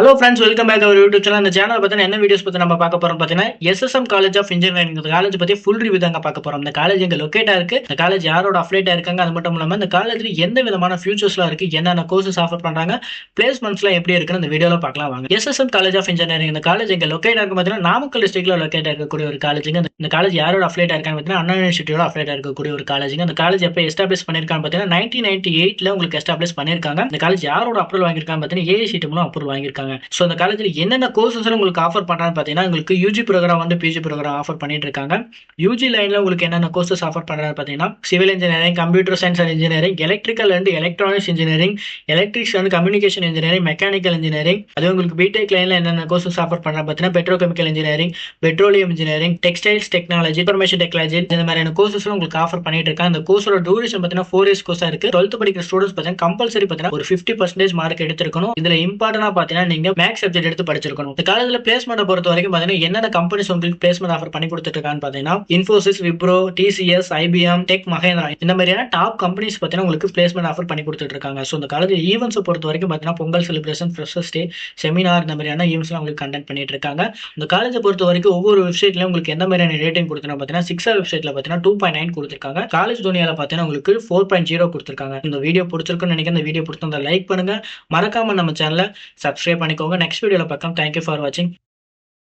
Hello friends, welcome back our YouTube channel. இந்த channel பார்த்தீங்கன்னா என்ன வீடியோஸ் பற்றி நம்ம பார்க்க போறோம் பார்த்தீங்கன்னா, எஸ்எஸ்எம் காலேஜ் ஆஃப் இன்ஜினியரிங் இந்த காலேஜ் பற்றி ஃபுல் ரிவ்யூ தாங்க பார்க்க போறோம். இந்த காலேஜ் எங்க லொக்கேட்டா இருக்கு, இந்த காலேஜ் யாரோட அஃபிலேட்டா இருக்காங்க, அது மட்டும் இல்லாமல் இந்த காலேஜ்ல எந்த விதமான ஃபியூச்சர்ஸ்லாம் இருக்கு, என்னென்ன கோர்சஸ் ஆஃபர் பண்றாங்க, பிளேஸ்மெண்ட்ஸ்லாம் எப்படி இருக்குன்னு இந்த வீடியோல பார்க்கலாம் வாங்க. எஸ்எஸ்எம் காலேஜ் ஆஃப் இன்ஜினியரிங் இந்த காலேஜ் எங்க லொக்கேட்டா இருக்கு பார்த்தீங்கன்னா, நாமக்கல் டிஸ்ட்ரிக்ட்ல லொக்கேட்டா இருக்கக்கூடிய ஒரு காலேஜுங்க. இந்த காலேஜ் யாரோட அஃபிலேட்டா இருக்காங்க பார்த்தீங்கன்னா, அண்ணா யூனிவர்சிட்டியோட அஃபிலேட்டா இருக்கக்கூடிய ஒரு காலேஜுங்க. இந்த காலேஜ் எப்போ எஸ்டாப்ளிஷ் பண்ணிருக்காங்க பார்த்தீங்கன்னா 1998ல உங்களுக்கு எஸ்டாப்ளிஷ் பண்ணிருக்காங்க. இந்த காலேஜ் யாரோட அப்ரூவல் வாங்கியிருக்காங்க பார்த்தீங்கன்னா ஏஐசிடி மூலம் அப்ரூவல் வாங்கியிருக்காங்க. ஸோ இந்த காலேஜ்ல என்னென்ன கோர்சஸ் உங்களுக்கு ஆஃபர் பண்றான்னு பார்த்தீங்கன்னா, உங்களுக்கு யூஜி ப்ரோக்ராம் வந்து பிஜி ப்ரோக்ராம் ஆஃபர் பண்ணிட்டு இருக்காங்க. யூஜி லைன்ல உங்களுக்கு என்னென்ன கோர்சஸ் ஆஃபர் பண்றான்னு பார்த்தீங்கன்னா, civil engineering, computer science and engineering, electrical and electronics engineering, electrics and communication engineering, mechanical engineering. அது உங்களுக்கு பிடெக் லைன்ல என்னென்ன கோர்சஸ் ஆஃபர் பண்றாங்க பார்த்தீங்கன்னா, petrochemical engineering, petroleum engineering, textiles technology, information technology, இந்த மாதிரியான கோர்சஸ் உங்களுக்கு ஆஃபர் பண்ணிட்டு இருக்காங்க. இந்த கோர்ஸோட டூரேஷன் பார்த்தீங்கன்னா 4 இயர்ஸ் கோர்ஸா இருக்கு. 12th படிக்கிற ஸ்டூடெண்ட்ஸ் பார்த்தீங்கன்னா கம்பல்சரி பார்த்தீங்கன்னா ஒரு 50% மார்க் எடுத்திருக்கணும். இதுல இம்பார்ட்டன்டா பார்த்தீங்கன்னா நீங்க மேக்ஸ் சப்ஜெக்ட் எடுத்து படிச்சிருக்கணும். இந்த காலேஜ்ல பிளேஸ்மெண்ட் பொறுத்த வரைக்கும் பார்த்தீங்கன்னா என்னென்ன கம்பெனிஸ் உங்களுக்கு பிளேஸ்மெண்ட் ஆஃபர் பண்ணி கொடுத்துட்டு இருக்கான்னு பார்த்தீங்கன்னா, Infosys, Wipro, TCS, IBM, tech Mahindra, இந்த மாதிரியான டாப் கம்பெனிஸ் பார்த்தீங்கன்னா உங்களுக்கு பிளேஸ்மெண்ட் ஆஃபர் பண்ணி கொடுத்துட்டு இருக்காங்க. ஸோ இந்த காலேஜ் ஈவெண்ட்ஸ் பொறுத்த வரைக்கும் பார்த்தீங்கன்னா பொங்கல் செலிப்ரேஷன், ஃப்ரெஷர்ஸ் டே, செமினார், இந்த மாதிரியான ஈவெண்ட்ஸ்லாம் உங்களுக்கு கண்டக்ட் பண்ணிட்டு இருக்காங்க. இந்த காலேஜை பொறுத்த வரைக்கும் ஒவ்வொரு வெப்சைட்லயும் உங்களுக்கு எந்த மாதிரியான ரேட்டிங் கொடுத்துருக்காங்க பார்த்தீங்கன்னா, சிக்ஸா வெப்சைட்ல பார்த்தீங்கன்னா 2.9 கொடுத்துருக்காங்க. காலேஜ் துணியால பார்த்தீங்கன்னா உங்களுக்கு 4.0 கொடுத்துருக்காங்க. இந்த வீடியோ பிடிச்சிருக்குன்னு நினைக்கிறேன். இந்த வீடியோ பிடிச்சிருந்தா லைக் பண்ணுங்க, மறக்காம நம்ம சேனலை சப்ஸ்கிரைப் பண்ணிக்கோங்க. நெக்ஸ்ட் வீடியோல பார்க்கலாம். தேங்க்யூ ஃபார் வாட்சிங்.